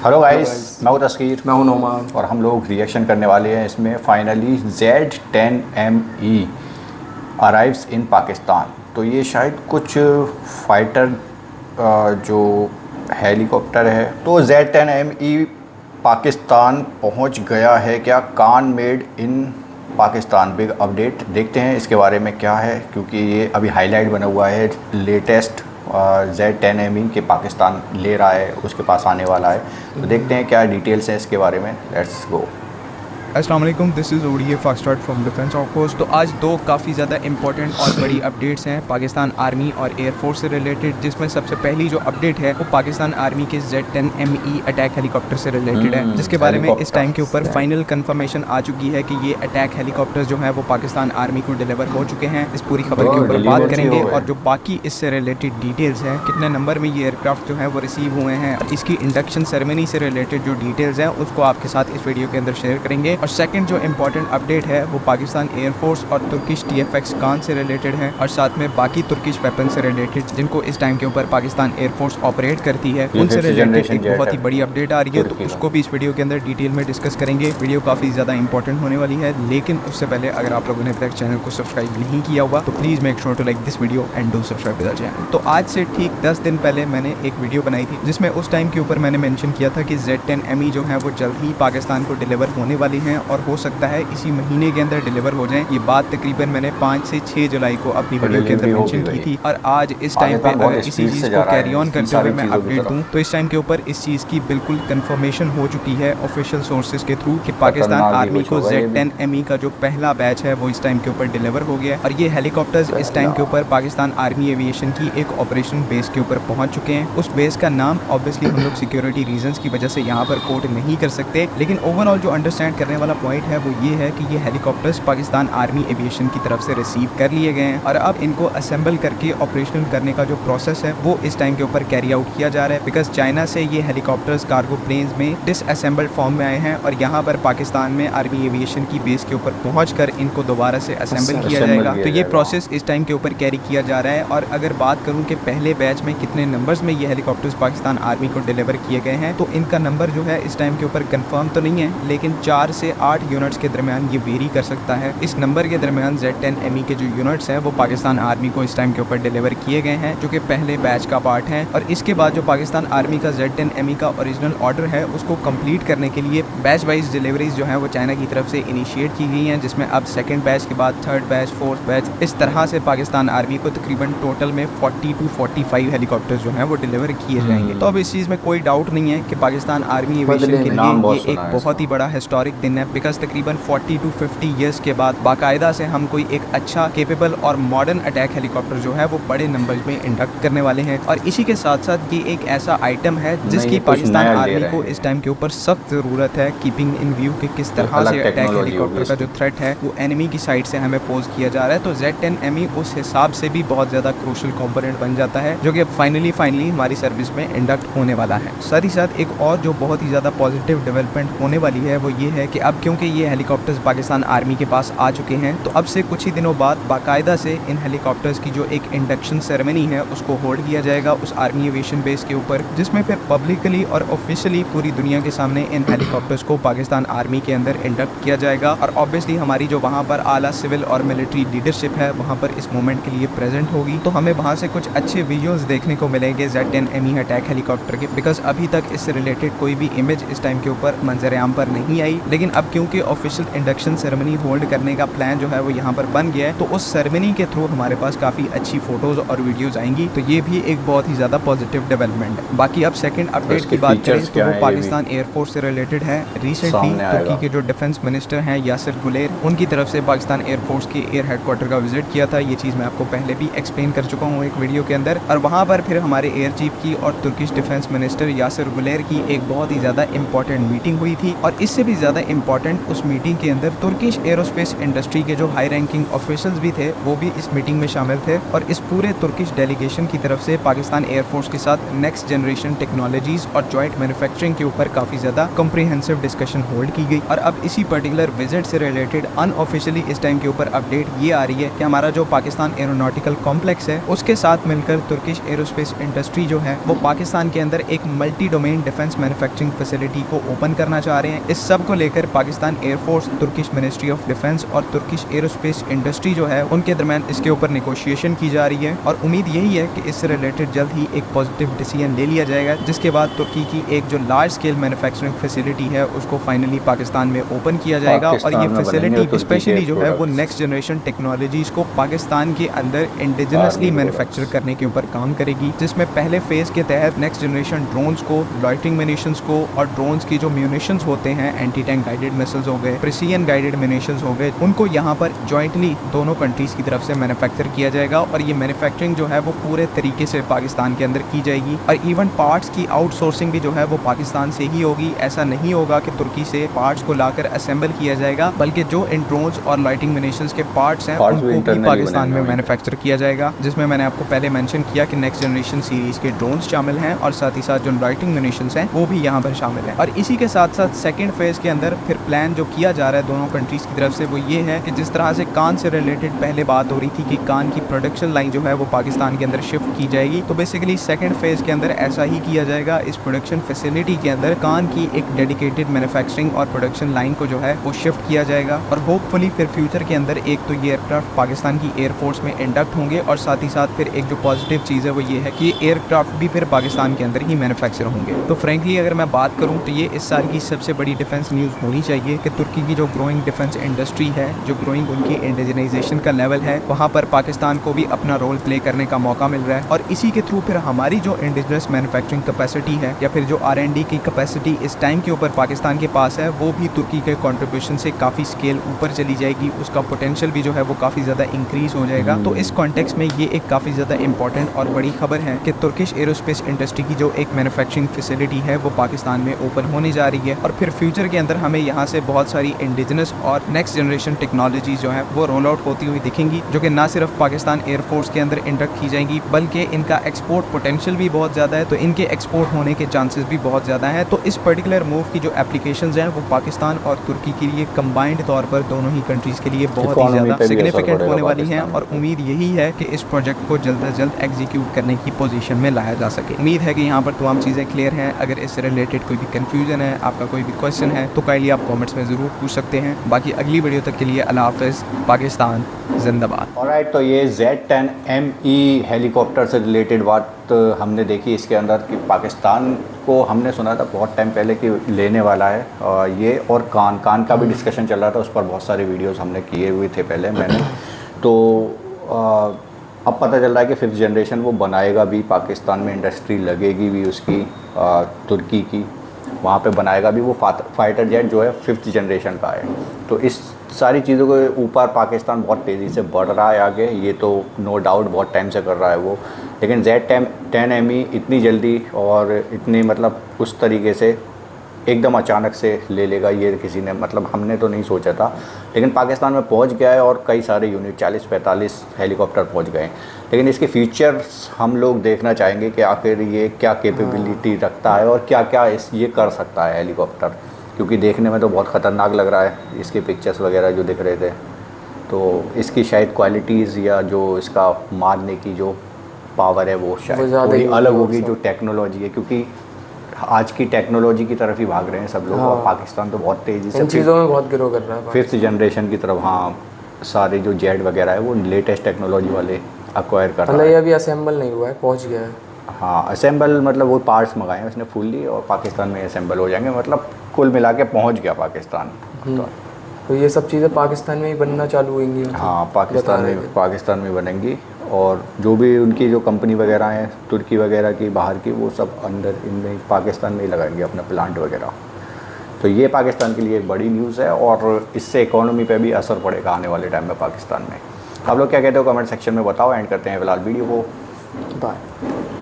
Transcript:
Hello guys, मैं हूं तस्कीर। मैं हूं नोमान। और हम लोग रिएक्शन करने वाले हैं इसमें। फाइनली Z10ME अराइव्स इन पाकिस्तान। तो ये शायद कुछ फाइटर जो हेलीकॉप्टर है, तो Z10ME पाकिस्तान पहुंच गया है क्या? Kaan made in Pakistan, big update. देखते हैं इसके बारे में क्या है, क्योंकि ये अभी हाईलाइट बना हुआ है। लेटेस्ट Z10ME के पाकिस्तान ले रहा है, उसके पास आने वाला है। तो देखते हैं क्या डिटेल्स हैं इसके बारे में। Let's go. अस्सलाम वालेकुम, this is ODA fast start from defence outpost. तो आज दो काफ़ी ज़्यादा इंपॉर्टेंट और बड़ी अपडेट्स हैं पाकिस्तान आर्मी और एयरफोर्स से रिलेटेड, जिसमें सबसे पहली जो अपडेट है वो पाकिस्तान आर्मी के Z10ME अटैक हेलीकॉप्टर से रिलेटेड है, जिसके बारे में इस टाइम के ऊपर फाइनल कंफर्मेशन आ चुकी है कि ये अटैक हेलीकॉप्टर जो है वो पाकिस्तान आर्मी को डिलीवर हो चुके हैं। इस पूरी खबर के ऊपर बात करेंगे और जो बाकी इससे रिलेटेड डिटेल्स हैं, कितने नंबर में ये एयरक्राफ्ट जो है वो रिसीव हुए हैं, इसकी इंडक्शन सेरेमनी से रिलेटेड जो डिटेल्स हैं उसको आपके साथ इस वीडियो के अंदर शेयर करेंगे। और सेकंड जो इंपॉर्टेंट अपडेट है वो पाकिस्तान एयरफोर्स और तुर्किश TFX कान से रिलेटेड है, और साथ में बाकी तुर्किश वेपन से रिलेटेड जिनको इस टाइम के ऊपर पाकिस्तान एयरफोर्स ऑपरेट करती है, उनसे रिलेटेड एक बहुत ही बड़ी अपडेट आ रही है। तो उसको भी इस वीडियो के अंदर डिटेल में डिस्कस करेंगे। वीडियो काफ़ी ज़्यादा इंपॉर्टेंट होने वाली है, लेकिन उससे पहले अगर आप लोगों ने अभी तक चैनल को सब्सक्राइब नहीं किया हुआ तो please make sure to like this video and do subscribe to the channel. तो आज से ठीक 10 दिन पहले मैंने एक वीडियो बनाई थी, जिसमें उस टाइम के ऊपर मैंने मेंशन किया था कि Z10ME जो है वो जल्द ही पाकिस्तान को डिलीवर होने वाली हैं, और हो सकता है इसी महीने के अंदर डिलीवर हो जाएं। ये बात तकरीबन मैंने 5 से 6 जुलाई को अपनी वीडियो के अंदर मेंशन की थी। और आज इस टाइम पे अगर इसी चीज़ को कैरी ऑन करते हुए मैं अपडेट दूं तो इस टाइम के ऊपर इस चीज़ की बिल्कुल कंफर्मेशन हो चुकी है ऑफिशियल सोर्सेज के थ्रू कि पाकिस्तान आर्मी को Z10ME का जो पहला बैच है वो इस टाइम के ऊपर डिलीवर हो गया है। और ये हेलीकॉप्टर्स इस टाइम के ऊपर पाकिस्तान आर्मी एविएशन की एक ऑपरेशन बेस के ऊपर पहुंच चुके हैं। उस बेस का नाम ऑब्वियसली हम लोग सिक्योरिटी रीजंस की वजह से यहाँ पर कोट नहीं कर सकते, लेकिन ओवरऑल जो अंडरस्टैंड करने वाला पॉइंट है वो ये है कि ये हेलीकॉप्टर्स पाकिस्तान आर्मी एविएशन की तरफ से रिसीव कर लिए गए हैं, और अब इनको असेंबल करके ऑपरेशनल करने का जो प्रोसेस है वो इस टाइम के ऊपर कैरी आउट किया जा रहा है। बिकॉज चाइना से ये हेलीकॉप्टर्स कार्गो प्लेन्स में डिसअसेंबल्ड फॉर्म में आए हैं, और यहाँ पर पाकिस्तान में आर्मी एविएशन की बेस के ऊपर पहुँच इनको दोबारा से असेंबल किया जाएगा। तो ये प्रोसेस इस टाइम के ऊपर कैरी किया जा रहा है। और अगर बात करूँ कि पहले बैच में कितने नंबर्स में ये हेलीकॉप्टर्स पाकिस्तान आर्मी को डिलीवर किए गए हैं, तो इनका नंबर जो है इस टाइम के ऊपर कंफर्म तो नहीं है, लेकिन 4 से 8 यूनिट्स के दरमियान ये वेरी कर सकता है। इस नंबर के दरमियान Z10ME के जो यूनिट्स हैं वो पाकिस्तान आर्मी को इस टाइम के ऊपर डिलीवर किए गए हैं, जो कि पहले बैच का पार्ट है। और इसके बाद जो पाकिस्तान आर्मी का Z10ME का ओरिजिनल ऑर्डर है उसको कंप्लीट करने के लिए बैच वाइज डिलीवरीज जो है वो चाइना की तरफ से इनिशिएट की गई हैं, जिसमें अब सेकेंड बैच के बाद थर्ड बैच, फोर्थ बैच, इस तरह से पाकिस्तान आर्मी को तकरीबन टोटल में 40 to 45 हेलीकॉप्टर्स जो हैं वो डिलीवर किए जाएंगे। तो अब इस चीज़ में कोई डाउट नहीं है कि पाकिस्तान आर्मी एविएशन के लिए ये एक बहुत ही बड़ा हिस्टोरिक दिन है, बिकॉज तकरीबन 40 to 50 ईयर्स के बाद बाकायदा से हम कोई एक अच्छा केपेबल और मॉडर्न अटैक हेलीकॉप्टर जो है वो बड़े नंबर में इंडक्ट करने वाले हैं। और इसी के साथ साथ ये एक ऐसा आइटम है जिसकी पाकिस्तान आर्मी को इस टाइम के ऊपर सख्त ज़रूरत है, कीपिंग इन व्यू कि किस तरह से अटैक हेलीकॉप्टर का जो थ्रेट है वो एनिमी की साइड से हमें पोज किया जा रहा है। तो Z10ME उस हिसाब से भी बहुत ज़्यादा क्रूशल कॉम्पोनेंट बन जाता है, जो कि अब फाइनली हमारी सर्विस में इंडक्ट होने वाला है। साथ ही साथ एक और जो बहुत ही ज़्यादा पॉजिटिव डेवलपमेंट होने वाली है वो ये है कि अब क्योंकि ये हेलीकॉप्टर्स पाकिस्तान आर्मी के पास आ चुके हैं, तो अब से कुछ ही दिनों बाद बाकायदा से इन हेलीकॉप्टर्स की जो एक इंडक्शन सेरेमनी है उसको होल्ड किया जाएगा उस आर्मी एविएशन बेस के ऊपर, जिसमें फिर पब्लिकली और ऑफिशियली पूरी दुनिया के सामने इन हेलीकॉप्टर्स को पाकिस्तान आर्मी के अंदर इंडक्ट किया जाएगा। और ऑब्वियसली हमारी जो वहाँ पर आला सिविल और मिलिट्री लीडरशिप है वहाँ पर इस मोमेंट के लिए प्रेजेंट होगी, तो हमें वहाँ से कुछ अच्छे वीडियोज़ देखने को मिलेंगे Z10ME अटैक हेलीकॉप्टर के। बिकॉज अभी तक इससे रिलेटेड कोई भी इमेज इस टाइम के ऊपर मंजर आम पर नहीं आई, लेकिन अब क्योंकि ऑफिशियल इंडक्शन सेरेमनी होल्ड करने का प्लान जो है वो यहाँ पर बन गया है, तो उस सेरेमनी के थ्रू हमारे पास काफ़ी अच्छी फोटोज़ और वीडियोज़ आएंगी। तो ये भी एक बहुत ही ज़्यादा पॉजिटिव डेवलपमेंट है। बाकी अब सेकंड अपडेट की बात करें तो वो पाकिस्तान एयरफोर्स से रिलेटेड है। रिसेंटली तुर्की के जो डिफेंस मिनिस्टर हैं यासिर गुलेर, उनकी तरफ से पाकिस्तान एयरफोर्स के एयर हेडक्वार्टर का विजिट किया था। ये चीज़ मैं आपको पहले भी एक्सप्लेन कर चुका हूँ एक वीडियो के अंदर। और वहाँ पर फिर हमारे एयर चीफ की और Turkish defence minister Yasir Guler की एक बहुत ही ज़्यादा इंपॉर्टेंट मीटिंग हुई थी। और इससे भी ज़्यादा इम्पॉर्टेंट, उस मीटिंग के अंदर तुर्किश एरोस्पेस इंडस्ट्री के जो हाई रैंकिंग ऑफिशियल्स भी थे वो भी इस मीटिंग में शामिल थे और इस पूरे तुर्किश डेलीगेशन की तरफ से पाकिस्तान एयरफोर्स के साथ नेक्स्ट जनरेशन टेक्नोलॉजीज और जॉइंट मैन्युफैक्चरिंग के ऊपर काफ़ी ज़्यादा कॉम्प्रिहेंसिव डिस्कशन होल्ड की गई। और अब इसी पर्टिकुलर विजिट से रिलेटेड अनऑफिशियली इस टाइम के ऊपर अपडेट ये आ रही है कि हमारा जो पाकिस्तान एरोनॉटिकल कॉम्प्लेक्स है उसके साथ मिलकर तुर्किश एरोस्पेस इंडस्ट्री जो है वो पाकिस्तान के अंदर एक multi domain defence manufacturing facility को ओपन करना चाह रहे हैं। इस सब को लेकर Pakistan air force, Turkish ministry of defence और तुर्किश एरोस्पेस इंडस्ट्री जो है उनके दरमियान इसके ऊपर नेगोशिएशन की जा रही है और उम्मीद यही है कि इससे रिलेटेड जल्द ही एक पॉजिटिव डिसीजन ले लिया जाएगा, जिसके बाद तुर्की की एक जो लार्ज स्केल मैन्युफैक्चरिंग फैसिलिटी है उसको फाइनली पाकिस्तान में ओपन किया जाएगा। और ये फैसिलिटी स्पेशली जो है वो नेक्स्ट जनरेशन टेक्नोलॉजीज को पाकिस्तान के अंदर इंडिजिनसली मैन्युफैक्चर करने के ऊपर काम करेगी, जिसमें पहले फेज के तहत नेक्स्ट जनरेशन ड्रोन्स को, लॉइटरिंग म्यूनिशंस को और ड्रोन्स की जो म्यूनिशंस होते हैं, एंटी टैंक गाइडेड मिसाइल्स हो गए, प्रिसीजन गाइडेड म्यूनिशंस हो गए, उनको यहाँ पर जॉइंटली दोनों कंट्रीज की तरफ से मैन्युफैक्चर किया जाएगा और ये मैन्युफैक्चरिंग जो है वो पूरे तरीके से पाकिस्तान के अंदर की जाएगी। और इवन पार्ट्स की आउटसोर्सिंग भी जो है वो पाकिस्तान से ही होगी। ऐसा नहीं होगा कि तुर्की से पार्ट्स को लाकर असेंबल किया जाएगा, बल्कि जो इन ड्रोन्स और लाइटिंग म्यूनिशंस के पार्ट्स हैं उनको भी पाकिस्तान में मैन्युफैक्चर किया जाएगा, जिसमें मैंने आपको पहले मेंशन किया कि नेक्स्ट जनरेशन सीरीज के ड्रोन्स शामिल हैं और साथ ही साथ जो लाइटिंग म्यूनिशंस हैं वो भी यहाँ पर शामिल हैं। और इसी के साथ साथ सेकंड फेज के अंदर फिर प्लान जो किया जा रहा है दोनों कंट्रीज की तरफ से वो ये है कि जिस तरह से कान से रिलेटेड पहले बात हो रही थी कि कान की प्रोडक्शन लाइन जो है वो पाकिस्तान के अंदर शिफ्ट की जाएगी, तो बेसिकली सेकंड फेज के अंदर ऐसा ही किया जाएगा। इस प्रोडक्शन फैसिलिटी के अंदर कान की एक डेडिकेटेड मैन्युफैक्चरिंग और प्रोडक्शन लाइन को जो है वो शिफ्ट किया जाएगा और होपफुली फिर फ्यूचर के अंदर एक तो ये एयरक्राफ्ट पाकिस्तान की एयरफोर्स में इंडक्ट होंगे और साथ ही साथ फिर एक जो पॉजिटिव चीज़ है वो ये है कि एयरक्राफ्ट भी फिर पाकिस्तान के अंदर ही मैन्युफैक्चर होंगे। तो फ्रेंकली अगर मैं बात करूँ तो ये इस साल की सबसे बड़ी डिफेंस न्यूज़ होनी चाहिए कि तुर्की की जो ग्रोइंग डिफेंस इंडस्ट्री है, जो ग्रोइंग उनकी इंडिजिनाइजेशन का लेवल है, वहाँ पर पाकिस्तान को भी अपना रोल प्ले करने का मौका मिल रहा है और इसी के थ्रू फिर हमारी जो इंडिजिनस मैन्युफैक्चरिंग कैपेसिटी है या फिर जो R&D की कैपेसिटी इस टाइम के ऊपर पाकिस्तान के पास है वो भी तुर्की के कंट्रीब्यूशन से काफ़ी स्केल ऊपर चली जाएगी, उसका पोटेंशियल भी जो है वो काफ़ी ज़्यादा इंक्रीज हो जाएगा। तो इस कॉन्टेक्स्ट में ये एक काफ़ी ज़्यादा इंपॉर्टेंट और बड़ी खबर है कि तुर्किश एरोस्पेस इंडस्ट्री की जो एक मैन्युफैक्चरिंग फैसिलिटी है वो पाकिस्तान में ओपन होने जा रही है और फिर फ्यूचर के अंदर हमें यहाँ से बहुत सारी इंडिजिनस और नेक्स्ट जनरेशन टेक्नोलॉजी जो है वो रोल आउट होती हुई दिखेंगी, जो कि ना सिर्फ पाकिस्तान एयरफोर्स के अंदर इंडक्ट की जाएंगी बल्कि इनका एक्सपोर्ट पोटेंशियल भी बहुत ज़्यादा है, तो इनके एक्सपोर्ट होने के चांसेस भी बहुत ज़्यादा हैं। तो इस पर्टिकुलर मूव की जो एप्लीकेशंस हैं वो पाकिस्तान और तुर्की के लिए कंबाइंड तौर पर दोनों ही कंट्रीज़ के लिए बहुत ही ज़्यादा सिग्निफिकेंट होने वाली हैं और उम्मीद यही है कि इस प्रोजेक्ट को जल्द से जल्द एग्जीक्यूट करने की पोजीशन में लाया जा सके। उम्मीद है कि यहाँ पर तमाम चीज़ें क्लियर हैं। अगर इससे रिलेटेड कोई भी कन्फ्यूजन है, आपका कोई भी क्वेश्चन है तो काइंडली आप कमेंट्स में ज़रूर पूछ सकते हैं। बाकी अगली वीडियो तक के लिए अल्लाह हाफ़िज़, पाकिस्तान जिंदाबाद। ऑलराइट, तो ये Z10ME हेलीकॉप्टर से रिलेटेड बात हमने देखी इसके अंदर कि पाकिस्तान को हमने सुना था बहुत टाइम पहले कि लेने वाला है ये, और कान का भी डिस्कशन चल रहा था, उस पर बहुत सारे वीडियोस हमने किए हुए थे पहले मैंने। तो अब पता चल रहा है कि 5th जनरेशन वो बनाएगा भी, पाकिस्तान में इंडस्ट्री लगेगी भी उसकी, तुर्की की वहाँ पे बनाएगा भी। वो फाइटर जेट जो है 5th जनरेशन का है। तो इस सारी चीज़ों के ऊपर पाकिस्तान बहुत तेज़ी से बढ़ रहा है आगे, ये तो नो डाउट बहुत टाइम से कर रहा है वो। लेकिन Z10ME इतनी जल्दी और इतनी मतलब उस तरीके से एकदम अचानक से ले लेगा ये किसी ने मतलब हमने तो नहीं सोचा था, लेकिन पाकिस्तान में पहुंच गया है और कई सारे यूनिट 40-45 हेलीकॉप्टर पहुंच गए। लेकिन इसके फीचर्स हम लोग देखना चाहेंगे कि आखिर ये क्या कैपेबिलिटी रखता है और क्या क्या ये कर सकता है हेलीकॉप्टर, क्योंकि देखने में तो बहुत ख़तरनाक लग रहा है इसके पिक्चर्स वगैरह जो दिख रहे थे। तो इसकी शायद क्वालिटीज़ या जो इसका मारने की जो पावर है वो शायद थोड़ी अलग होगी, जो टेक्नोलॉजी है, क्योंकि आज की टेक्नोलॉजी की तरफ ही भाग रहे हैं सब लोग। और पाकिस्तान तो बहुत तेज़ी से चीज़ों में बहुत ग्रो कर रहा है 5th जनरेशन की तरफ। हाँ, सारे जो जेट वगैरह है वो लेटेस्ट टेक्नोलॉजी वाले अक्वायर कर रहा है। ये अभी असेंबल नहीं हुआ है, पहुंच गया है। हाँ, असेंबल मतलब वो पार्ट्स मंगाए हैं उसने फुल्ली और पाकिस्तान में असेंबल हो जाएंगे, मतलब कुल मिला के पहुँच गया पाकिस्तान। तो ये सब चीज़ें पाकिस्तान में ही बनना चालू होंगी? हाँ, पाकिस्तान में बनेंगी और जो भी उनकी जो कंपनी वगैरह हैं तुर्की वगैरह की बाहर की, वो सब अंदर इनमें पाकिस्तान में ही लगाएंगे अपना प्लांट वगैरह। तो ये पाकिस्तान के लिए एक बड़ी न्यूज़ है और इससे इकोनॉमी पे भी असर पड़ेगा आने वाले टाइम में पाकिस्तान में। आप लोग क्या कहते हो कमेंट सेक्शन में बताओ। एंड करते हैं फिलहाल वीडियो को, बाय।